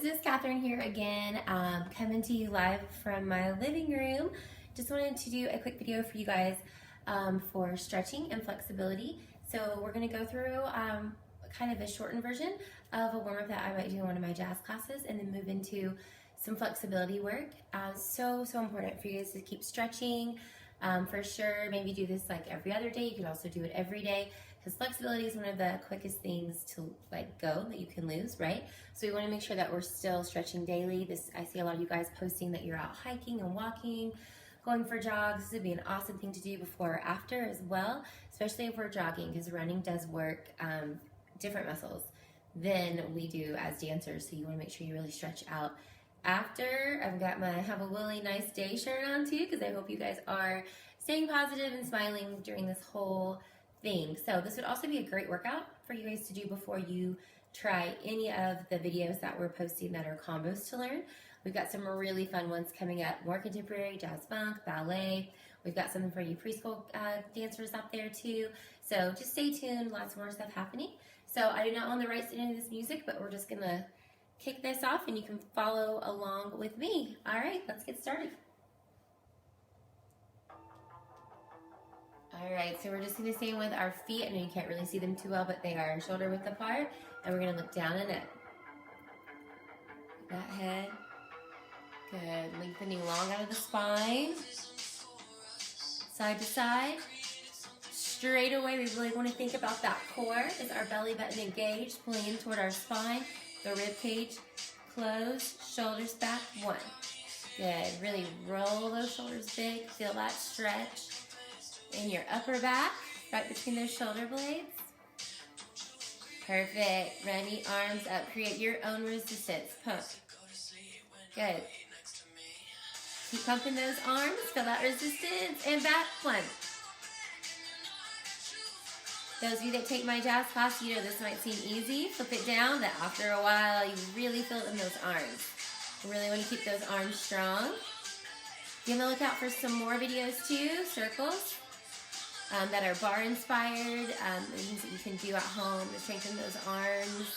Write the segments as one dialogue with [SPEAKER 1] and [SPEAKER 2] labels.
[SPEAKER 1] guys, it's Catherine here again, coming to you live from my living room. Just wanted to do a quick video for you guys for stretching and flexibility. So we're going to go through kind of a shortened version of a warm-up that I might do in one of my jazz classes, and then move into some flexibility work. So important for you guys to keep stretching for sure. Maybe do this like every other day. You could also do it every day, because flexibility is one of the quickest things to go that you can lose, right? So we want to make sure that we're still stretching daily. I see a lot of you guys posting that you're out hiking and walking, going for jogs. This would be an awesome thing to do before or after as well, especially if we're jogging, because running does work different muscles than we do as dancers. So you want to make sure you really stretch out after. I've got my Have a Willy Nice Day shirt on too, because I hope you guys are staying positive and smiling during this whole thing. So this would also be a great workout for you guys to do before you try any of the videos that we're posting that are combos to learn. We've got some really fun ones coming up, more contemporary, jazz funk, ballet. We've got something for you preschool dancers out there too. So just stay tuned, lots more stuff happening. So I do not own the rights to any of this music, but we're just gonna kick this off and you can follow along with me. All right, let's get started. All right, so we're just gonna stay with our feet. I know you can't really see them too well, but they are shoulder width apart, and we're gonna look down and up. That head, good. Lengthening long out of the spine, side to side. Straight away, we really want to think about that core. Is our belly button engaged, pulling in toward our spine, the rib cage closed, shoulders back, one. Good, really roll those shoulders big, feel that stretch in your upper back, right between those shoulder blades. Perfect. Ready, arms up. Create your own resistance. Pump. Good. Keep pumping those arms. Feel that resistance. And back. One. Those of you that take my jazz class, you know this might seem easy. Flip it down, but after a while, you really feel it in those arms. You really want to keep those arms strong. Be on the lookout for some more videos too. Circles. That are bar inspired, things that you can do at home to strengthen those arms.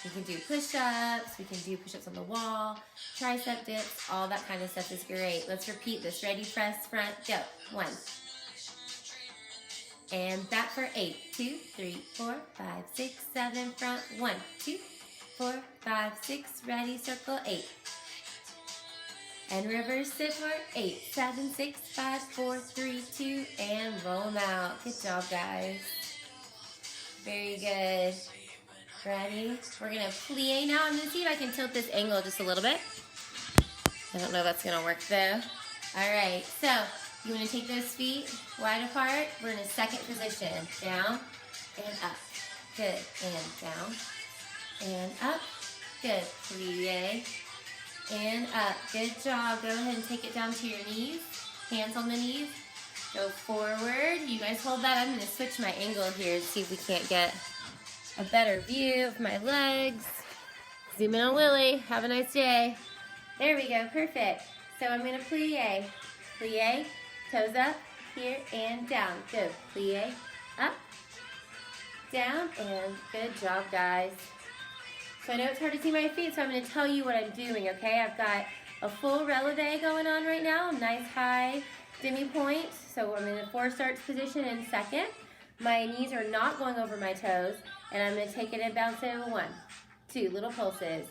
[SPEAKER 1] We can do push-ups, we can do push-ups on the wall, tricep dips, all that kind of stuff is great. Let's repeat this. Ready, press, front, go. 1. And back for 8. 2, 3, 4, 5, 6, 7, front. 1, 2, 4, 5, 6, ready, circle, 8. And reverse it for 8, 7, 6, 5, 4, 3, 2, and roll them out. Good job, guys. Very good. Ready? We're going to plie now. I'm going to see if I can tilt this angle just a little bit. I don't know if that's going to work, though. All right, so you want to take those feet wide apart. We're in a second position. Down and up. Good. And down and up. Good. Plie. And up. Good job. Go ahead and take it down to your knees. Hands on the knees. Go forward. You guys hold that. I'm going to switch my angle here to see if we can't get a better view of my legs. Zoom in on Willie. Have a nice day. There we go. Perfect. So I'm going to plie. Plie. Toes up. Here and down. Good. Plie. Up. Down. And good job, guys. So I know it's hard to see my feet, so I'm going to tell you what I'm doing, okay? I've got a full releve going on right now, nice high demi-point. So I'm in a 4 starts position in second. My knees are not going over my toes, and I'm going to take it and bounce it over 1, 2, little pulses.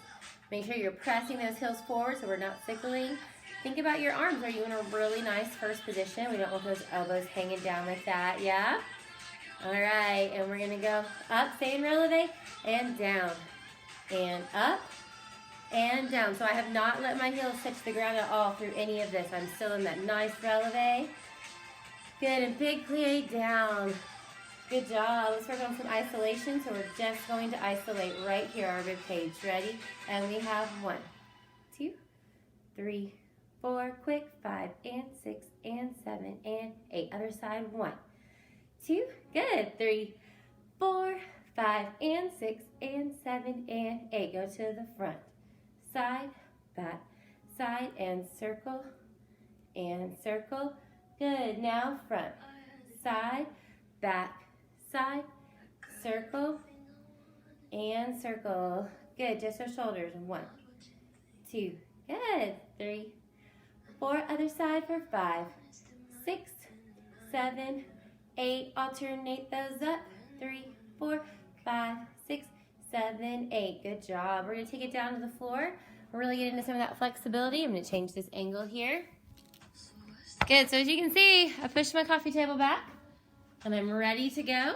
[SPEAKER 1] Make sure you're pressing those heels forward so we're not sickling. Think about your arms. Are you in a really nice first position? We don't want those elbows hanging down like that, yeah? All right, and we're going to go up, stay in releve, and down. And up and down. So I have not let my heels touch the ground at all through any of this. I'm still in that nice releve. Good, and big plie down. Good job. Let's work on some isolation. So we're just going to isolate right here, our rib cage. Ready? And we have 1, 2, 3, 4, quick, 5, and 6, and 7, and 8. Other side, 1, 2, good, 3, 4, 5, and 6, and 7, and 8. Go to the front. Side, back, side, and circle, and circle. Good. Now front. Side, back, side, circle, and circle. Good. Just our shoulders. 1, 2. Good. 3, 4. Other side for 5, 6, 7, 8. Alternate those up. 3, 4, 5, 6, 7, 8. Good job. We're going to take it down to the floor. We're really getting into some of that flexibility. I'm going to change this angle here. Good. So as you can see, I pushed my coffee table back and I'm ready to go.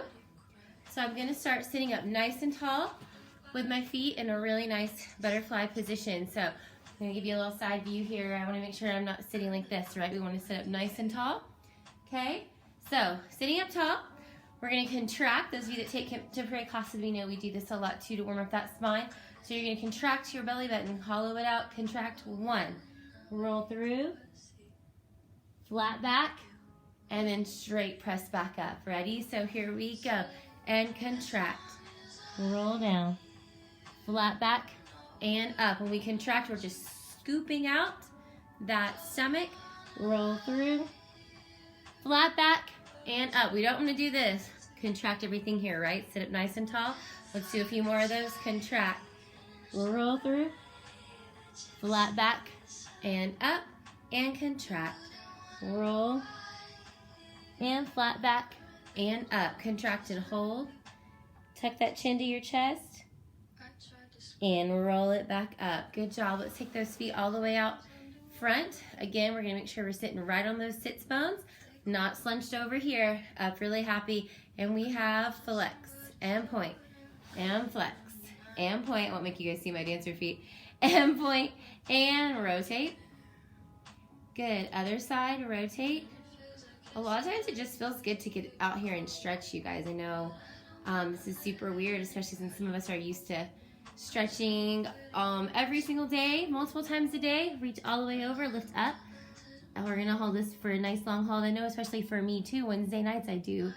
[SPEAKER 1] So I'm going to start sitting up nice and tall with my feet in a really nice butterfly position. So I'm going to give you a little side view here. I want to make sure I'm not sitting like this, right? We want to sit up nice and tall. Okay? So sitting up tall, we're going to contract. Those of you that take contemporary classes, we know we do this a lot too to warm up that spine. So you're going to contract your belly button, hollow it out, contract 1. Roll through, flat back, and then straight press back up. Ready? So here we go. And contract. Roll down, flat back, and up. When we contract, we're just scooping out that stomach. Roll through, flat back, and up. We don't want to do this. Contract everything here, right? Sit up nice and tall. Let's do a few more of those. Contract. Roll through, flat back, and up, and contract. Roll, and flat back, and up. Contract and hold. Tuck that chin to your chest, and roll it back up. Good job. Let's take those feet all the way out front. Again, we're going to make sure we're sitting right on those sits bones, not slunched over here. Up really happy. And we have flex, and point, and flex, and point. I won't make you guys see my dancer feet. And point, and rotate. Good. Other side, rotate. A lot of times it just feels good to get out here and stretch, you guys. I know this is super weird, especially since some of us are used to stretching every single day, multiple times a day. Reach all the way over, lift up. And we're going to hold this for a nice long hold. I know especially for me too, Wednesday nights I do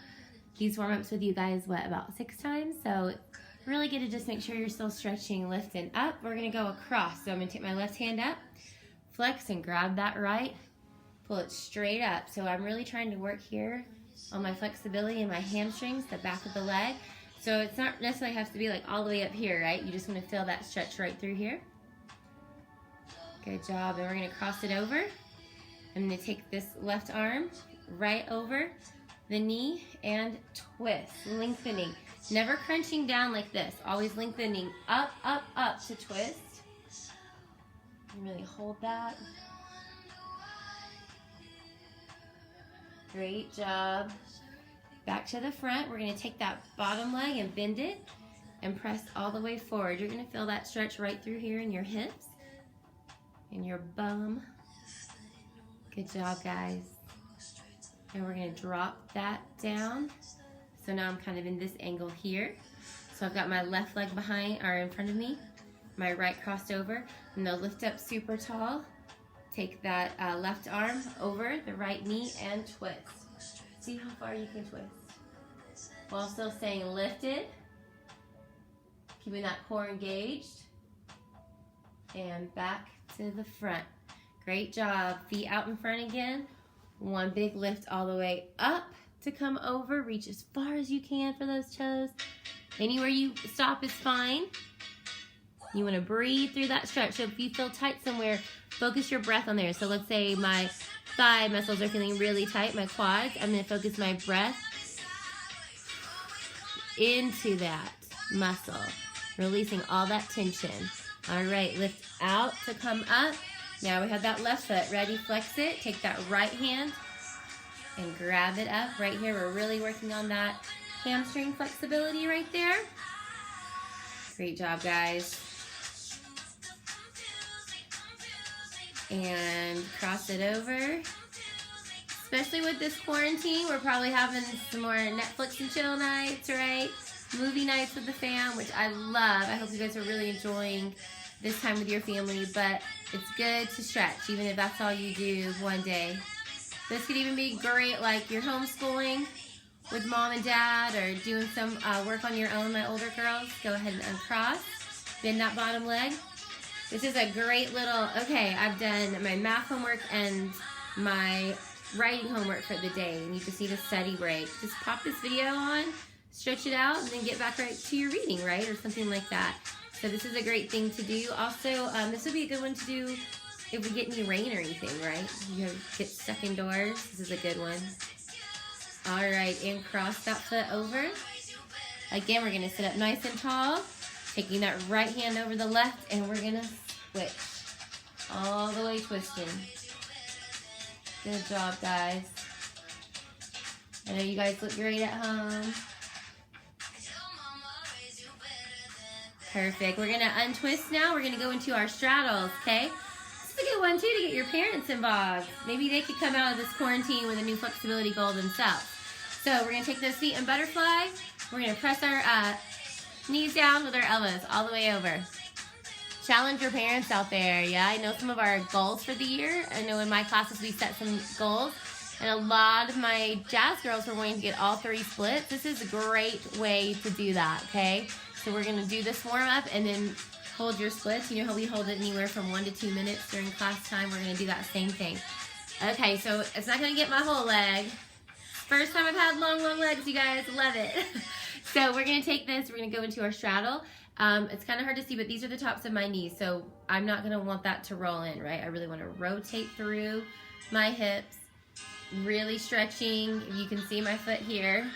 [SPEAKER 1] these warm-ups with you guys, about 6 times. So it's really good to just make sure you're still stretching, lifting up. We're going to go across. So I'm going to take my left hand up, flex and grab that right, pull it straight up. So I'm really trying to work here on my flexibility in my hamstrings, the back of the leg. So it's not necessarily has to be like all the way up here, right? You just want to feel that stretch right through here. Good job. And we're going to cross it over. I'm going to take this left arm right over the knee and twist, lengthening. Never crunching down like this. Always lengthening up, up, up to twist. And really hold that. Great job. Back to the front. We're going to take that bottom leg and bend it and press all the way forward. You're going to feel that stretch right through here in your hips and your bum. Good job, guys. And we're going to drop that down. So now I'm kind of in this angle here. So I've got my left leg behind or in front of me, my right crossed over. I'm going to lift up super tall. Take that left arm over the right knee and twist. See how far you can twist. While still staying lifted. Keeping that core engaged. And back to the front. Great job. Feet out in front again. One big lift all the way up to come over. Reach as far as you can for those toes. Anywhere you stop is fine. You want to breathe through that stretch. So if you feel tight somewhere, focus your breath on there. So let's say my thigh muscles are feeling really tight, my quads. I'm going to focus my breath into that muscle, releasing all that tension. All right, lift out to come up. Now we have that left foot. Ready, flex it. Take that right hand and grab it up. Right here, we're really working on that hamstring flexibility right there. Great job, guys. And cross it over. Especially with this quarantine, we're probably having some more Netflix and chill nights, right? Movie nights with the fam, which I love. I hope you guys are really enjoying this time with your family, but it's good to stretch, even if that's all you do one day. This could even be great, like you're homeschooling with mom and dad, or doing some work on your own, my older girls. Go ahead and uncross, bend that bottom leg. This is a great little, okay, I've done my math homework and my writing homework for the day, and you just need a study break. Just pop this video on, stretch it out, and then get back right to your reading, right, or something like that. So this is a great thing to do. Also, this would be a good one to do if we get any rain or anything, right? You get stuck indoors. This is a good one. All right, and cross that foot over. Again, we're gonna sit up nice and tall, taking that right hand over the left, and we're gonna switch. All the way twisting. Good job, guys. I know you guys look great at home. Perfect. We're gonna untwist now. We're gonna go into our straddles, okay? This is a good one too to get your parents involved. Maybe they could come out of this quarantine with a new flexibility goal themselves. So we're gonna take those feet in butterfly. We're gonna press our knees down with our elbows all the way over. Challenge your parents out there. Yeah, I know some of our goals for the year. I know in my classes we set some goals, and a lot of my jazz girls were wanting to get all 3 splits. This is a great way to do that, okay? So we're gonna do this warm up and then hold your splits. You know how we hold it anywhere from 1 to 2 minutes during class time? We're gonna do that same thing. Okay, so it's not gonna get my whole leg. First time I've had long legs, you guys, love it. So we're gonna take this, we're gonna go into our straddle. It's kind of hard to see, but these are the tops of my knees, so I'm not gonna want that to roll in, right? I really wanna rotate through my hips, really stretching. You can see my foot here.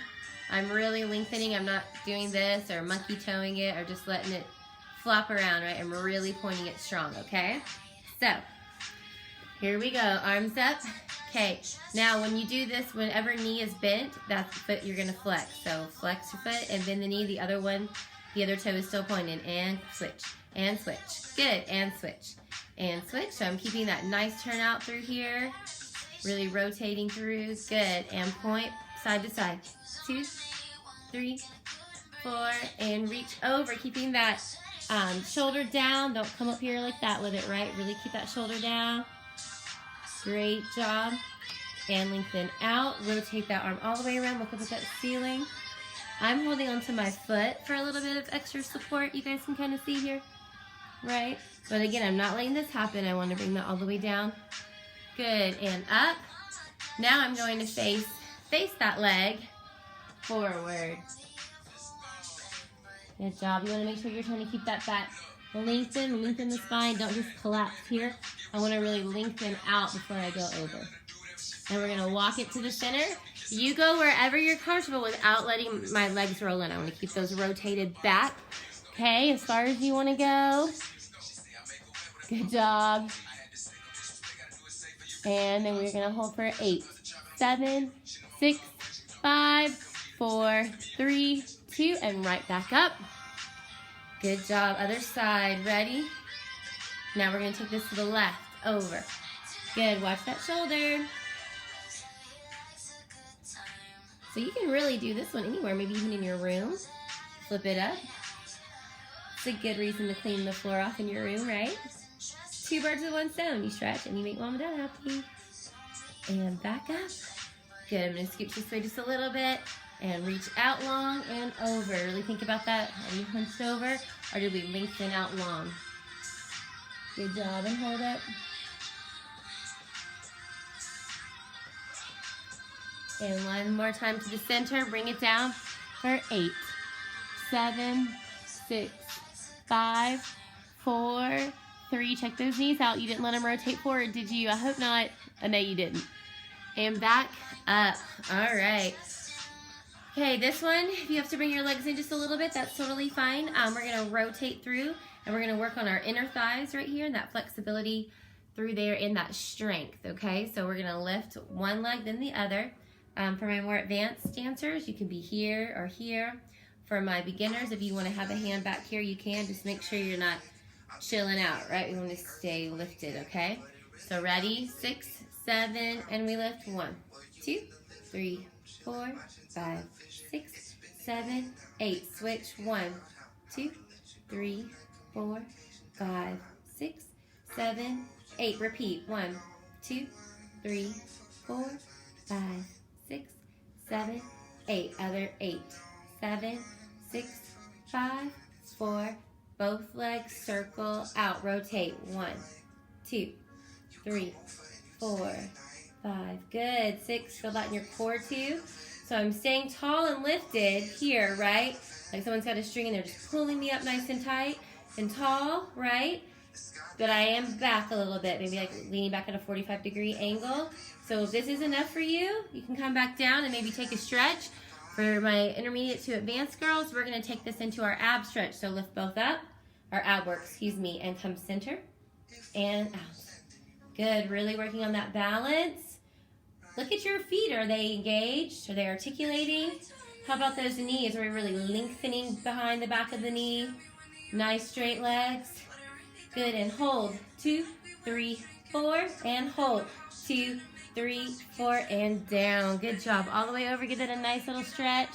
[SPEAKER 1] I'm really lengthening. I'm not doing this or monkey toeing it or just letting it flop around, right? I'm really pointing it strong, okay? So, here we go, arms up. Okay, now when you do this, whenever knee is bent, that's the foot you're gonna flex. So flex your foot and bend the knee, the other toe is still pointing, and switch, and switch. Good, and switch, and switch. So I'm keeping that nice turnout through here, really rotating through, good, and point side to side. 2, 3, 4, and reach over, keeping that shoulder down. Don't come up here like that with it, right? Really keep that shoulder down. Great job. And lengthen out. Rotate that arm all the way around. Look up at that ceiling. I'm holding onto my foot for a little bit of extra support. You guys can kind of see here, right? But again, I'm not letting this happen. I want to bring that all the way down. Good, and up. Now I'm going to face that leg forward. Good job. You want to make sure you're trying to keep that back lengthen the spine. Don't just collapse here. I want to really lengthen out before I go over. And we're going to walk it to the center. You go wherever you're comfortable without letting my legs roll in. I want to keep those rotated back. Okay, as far as you want to go. Good job. And then we're going to hold for 8, 7, 6, 5, 4, 3, 2, and right back up. Good job. Other side. Ready? Now we're going to take this to the left. Over. Good. Watch that shoulder. So you can really do this one anywhere, maybe even in your room. Flip it up. It's a good reason to clean the floor off in your room, right? 2 birds with 1 stone. You stretch and you make mom and dad happy. And back up. Good. I'm going to scoot this way just a little bit. And reach out long and over. Really think about that. Are you hunched over or did we lengthen out long? Good job, and hold it. And one more time to the center. Bring it down for 8, 7, 6, 5, 4, 3. Check those knees out. You didn't let them rotate forward, did you? I hope not. Oh, no, you didn't. And back up. All right. Okay, this one, if you have to bring your legs in just a little bit, that's totally fine. We're going to rotate through, and we're going to work on our inner thighs right here, and that flexibility through there and that strength, okay? So we're going to lift one leg, then the other. For my more advanced dancers, you can be here or here. For my beginners, if you want to have a hand back here, you can. Just make sure you're not chilling out, right? We want to stay lifted, okay? So ready? 6, 7, and we lift. 1, 2, 3, 4, 5, 6, 7, 8. Switch. 1, 2, 3, 4, 5, 6, 7, 8. Repeat. 1, 2, 3, 4, 5, 6, 7, 8. Other 8, 7, 6, 5, 4. Both legs circle out. Rotate. 1, 2, 3, 4, 5. Good. 6. Feel that in your core too. So I'm staying tall and lifted here, right? Like someone's got a string and they're just pulling me up nice and tight. and tall, right? But I am back a little bit, maybe like leaning back at a 45-degree angle. So if this is enough for you, you can come back down and maybe take a stretch. For my intermediate to advanced girls, we're gonna take this into our ab stretch. So lift both up, our ab work, excuse me, and come center and out. Good, really working on that balance. Look at your feet, are they engaged? Are they articulating? How about those knees? Are we really lengthening behind the back of the knee? Nice straight legs. Good, and hold. 2, 3, 4, and hold. 2, 3, 4, and down. Good job. All the way over, give it a nice little stretch.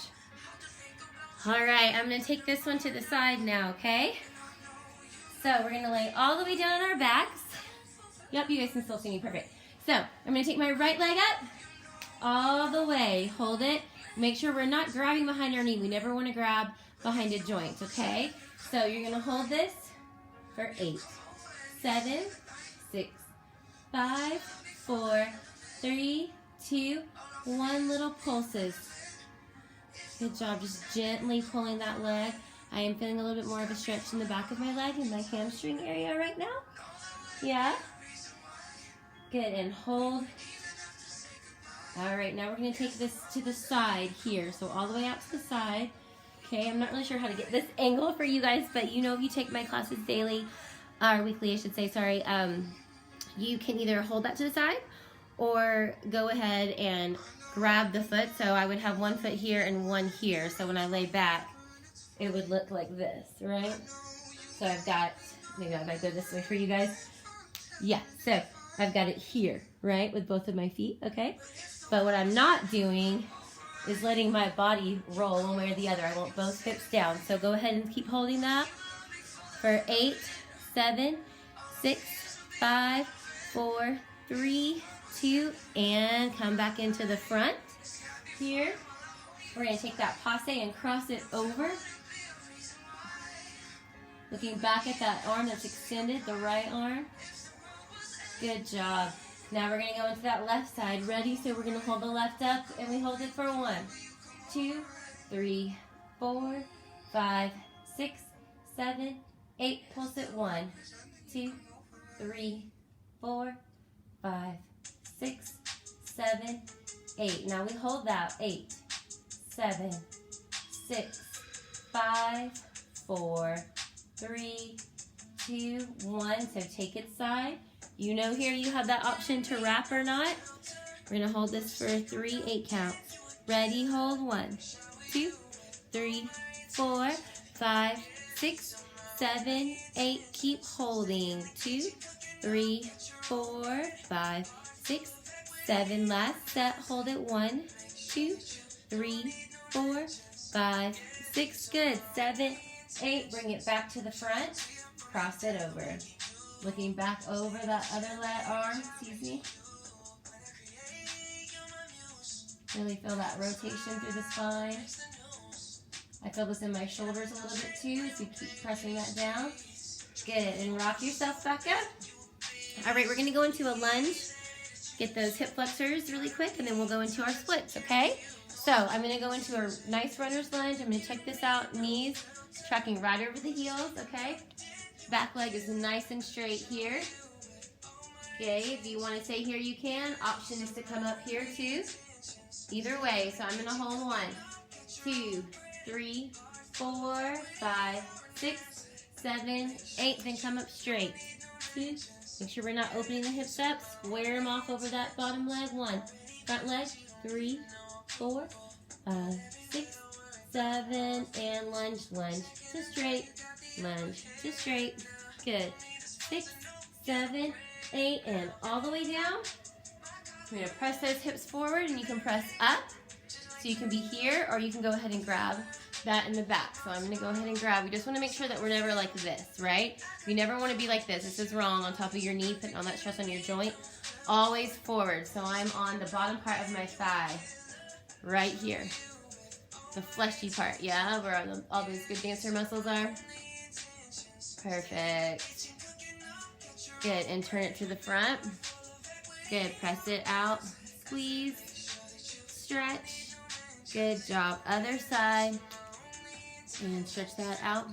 [SPEAKER 1] All right, I'm gonna take this one to the side now, okay? So we're gonna lay all the way down on our backs. Yep, you guys can still see me, perfect. So I'm gonna take my right leg up, all the way, hold it. Make sure we're not grabbing behind our knee. We never wanna grab behind a joint, okay? So you're gonna hold this for 8, 7, 6, 5, 4, 3, 2, 1, little pulses. Good job, just gently pulling that leg. I am feeling a little bit more of a stretch in the back of my leg and my hamstring area right now. Yeah? Good, and hold. All right, now we're gonna take this to the side here. So all the way out to the side. Okay, I'm not really sure how to get this angle for you guys, but you know if you take my classes daily, or weekly I should say, sorry, you can either hold that to the side or go ahead and grab the foot. So I would have one foot here and one here. So when I lay back, it would look like this, right? So I've got, maybe I might go this way for you guys. Yeah, so I've got it here, right, with both of my feet, okay? But what I'm not doing is letting my body roll one way or the other. I want both hips down. So go ahead and keep holding that for 8, 7, 6, 5, 4, 3, 2, and come back into the front here. We're gonna take that passe and cross it over. Looking back at that arm that's extended, the right arm. Good job. Now we're gonna go into that left side. Ready? So we're gonna hold the left up and we hold it for 1, 2, 3, 4, 5, 6, 7, 8. Pulse it. 1, 2, 3, 4, 5, 6, 7, 8. Now we hold that. 8, 7, 6, 5, 4, 3, 2, 1. So take it side. You know here you have that option to wrap or not. We're going to hold this for 3 8 counts. Ready, hold. 1, 2, 3, 4, 5, 6, 7, 8. Keep holding. 2, 3, 4, 5, 6, 7. Last set. Hold it. 1, 2, 3, 4, 5, 6. Good. 7, 8. Bring it back to the front. Cross it over. Looking back over that other arm, excuse me. Really feel that rotation through the spine. I feel this in my shoulders a little bit too, so you keep pressing that down. Good, and rock yourself back up. All right, we're gonna go into a lunge. Get those hip flexors really quick, and then we'll go into our splits, okay? So I'm gonna go into a nice runner's lunge. I'm gonna check this out, knees tracking right over the heels, okay? Back leg is nice and straight here. Okay, if you want to stay here, you can. Option is to come up here too. Either way, so I'm going to hold 1, 2, 3, 4, 5, 6, 7, 8. Then come up straight. 2. Make sure we're not opening the hips up. Square them off over that bottom leg. 1. Front leg. 3, 4, 5, 6, 7. And lunge, lunge to straight. Lunge to straight. Good. 6, 7, 8, and all the way down. We're going to press those hips forward, and you can press up. So you can be here, or you can go ahead and grab that in the back. So I'm going to go ahead and grab. We just want to make sure that we're never like this, right? We never want to be like this. This is wrong, on top of your knee, putting all that stress on your joint. Always forward. So I'm on the bottom part of my thigh, right here. The fleshy part, yeah, where all those good dancer muscles are. Perfect. Good, and turn it to the front. Good, press it out, squeeze, stretch. Good job. Other side, and stretch that out.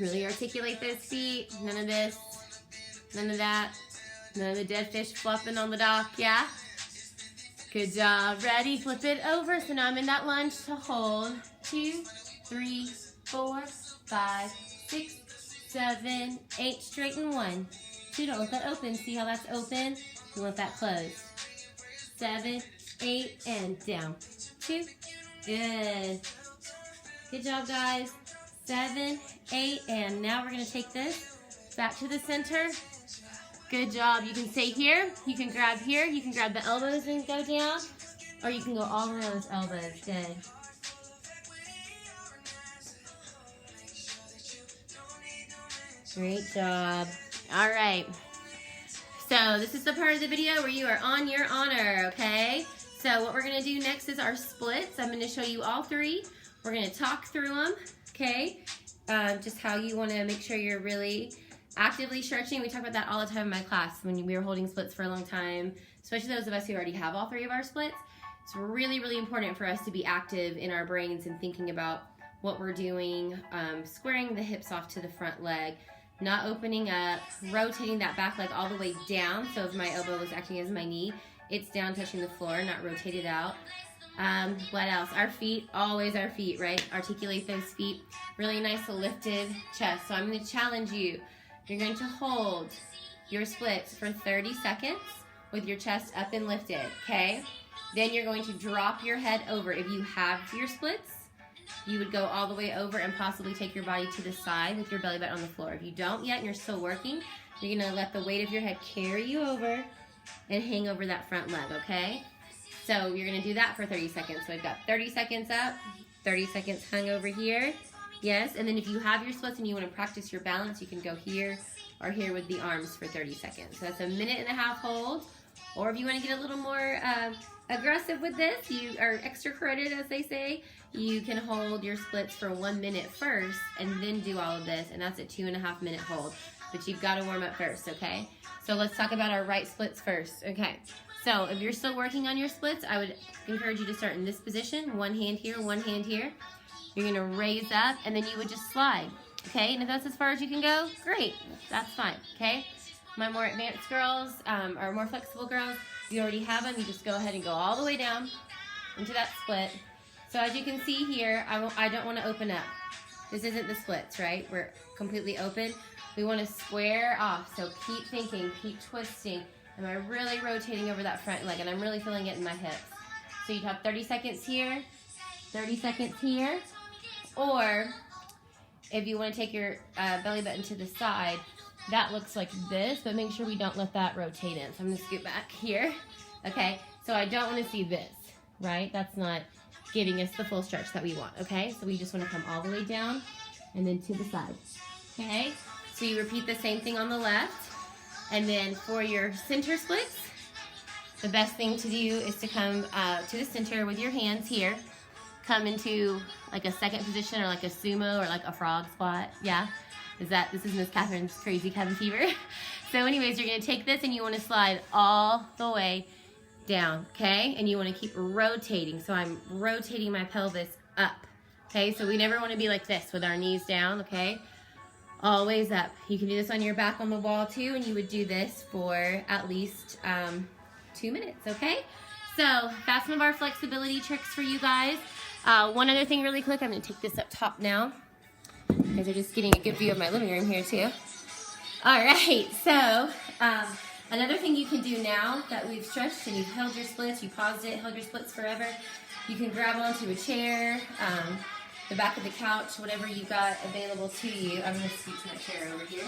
[SPEAKER 1] Really articulate those feet. None of this, none of that, none of the dead fish flopping on the dock, yeah? Good job. Ready? Flip it over. So now I'm in that lunge to hold. 2, 3, 4, 5, 6, 7, 8. Straighten 1, 2. Don't let that open. See how that's open? You want that closed. 7, 8, and down. 2. Good. Good job, guys. 7, 8, and now we're going to take this back to the center. Good job. You can stay here. You can grab here. You can grab the elbows and go down, or you can go all around those elbows. Good. Great job. All right. So this is the part of the video where you are on your honor, okay? So what we're going to do next is our splits. I'm going to show you all 3. We're going to talk through them, okay? Just how you want to make sure you're really actively stretching. We talk about that all the time in my class when we were holding splits for a long time, especially those of us who already have all 3 of our splits. It's really, really important for us to be active in our brains and thinking about what we're doing, squaring the hips off to the front leg, not opening up, rotating that back leg all the way down. So if my elbow was acting as my knee, it's down touching the floor, not rotated out. What else? Our feet, always our feet, right? Articulate those feet. Really nice lifted chest. So I'm going to challenge you. You're going to hold your splits for 30 seconds with your chest up and lifted, okay? Then you're going to drop your head over. If you have your splits, you would go all the way over and possibly take your body to the side with your belly button on the floor. If you don't yet and you're still working, you're going to let the weight of your head carry you over and hang over that front leg, okay? So you're going to do that for 30 seconds. So I've got 30 seconds up, 30 seconds hung over here. Yes, and then if you have your splits and you want to practice your balance, you can go here or here with the arms for 30 seconds. So that's a 1.5 minute hold. Or if you want to get a little more aggressive with this, you are extra credit, as they say, you can hold your splits for 1 minute first and then do all of this, and that's a 2.5 minute hold. But you've got to warm up first, okay? So let's talk about our right splits first, okay? So if you're still working on your splits, I would encourage you to start in this position, one hand here, one hand here. You're going to raise up, and then you would just slide, okay? And if that's as far as you can go, great. That's fine, okay? My more advanced girls, or more flexible girls, you already have them. You just go ahead and go all the way down into that split. So as you can see here, I don't want to open up. This isn't the splits, right? We're completely open. We want to square off, so keep thinking, keep twisting. Am I really rotating over that front leg? And I'm really feeling it in my hips. So you'd have 30 seconds here, 30 seconds here. Or if you want to take your belly button to the side, that looks like this, but make sure we don't let that rotate in. So I'm going to scoot back here. Okay, so I don't want to see this, right? That's not giving us the full stretch that we want, okay? So we just want to come all the way down and then to the side, okay? So you repeat the same thing on the left. And then for your center splits, the best thing to do is to come to the center with your hands here. Come into like a second position or like a sumo or like a frog squat. Yeah, this is Miss Catherine's crazy cabin fever. So anyways, you're gonna take this and you wanna slide all the way down, okay? And you wanna keep rotating. So I'm rotating my pelvis up, okay? So we never wanna be like this with our knees down, okay? Always up. You can do this on your back on the wall too, and you would do this for at least 2 minutes, okay? So that's some of our flexibility tricks for you guys. One other thing really quick, I'm going to take this up top now. You guys are just getting a good view of my living room here too. All right, so another thing you can do now that we've stretched and you've held your splits, you paused it, held your splits forever, you can grab onto a chair, the back of the couch, whatever you got available to you. I'm going to scoot to my chair over here.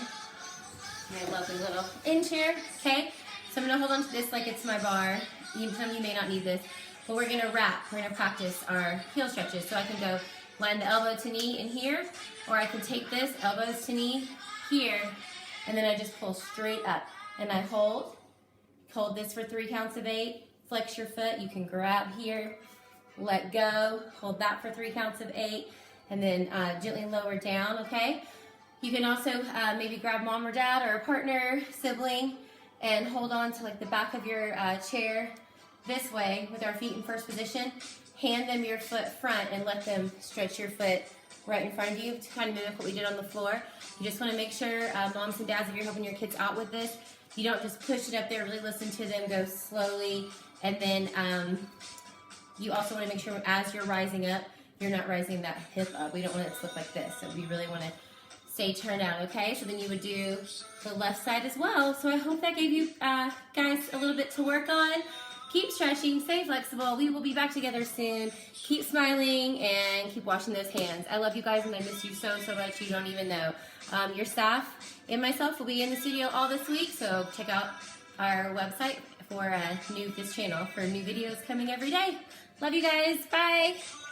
[SPEAKER 1] My lovely little in chair, okay? So I'm going to hold on to this like it's my bar. Some of you may not need this. But we're going to wrap. We're going to practice our heel stretches. So I can go line the elbow to knee in here, or I can take this, elbows to knee here, and then I just pull straight up. And I hold this for 3 counts of 8, flex your foot, you can grab here, let go, hold that for 3 counts of 8, and then gently lower down, okay? You can also maybe grab mom or dad or a partner, sibling, and hold on to like the back of your chair this way with our feet in first position. Hand them your foot front and let them stretch your foot right in front of you to kind of mimic what we did on the floor. You just want to make sure, moms and dads, if you're helping your kids out with this, you don't just push it up there, really listen to them, go slowly, and then you also want to make sure as you're rising up, you're not rising that hip up. We don't want it to look like this, so we really want to stay turned out, okay? So then you would do the left side as well. So I hope that gave you guys a little bit to work on. Keep stretching, stay flexible. We will be back together soon. Keep smiling and keep washing those hands. I love you guys and I miss you so, so much. You don't even know. Your staff and myself will be in the studio all this week, so check out our website for this channel for new videos coming every day. Love you guys. Bye.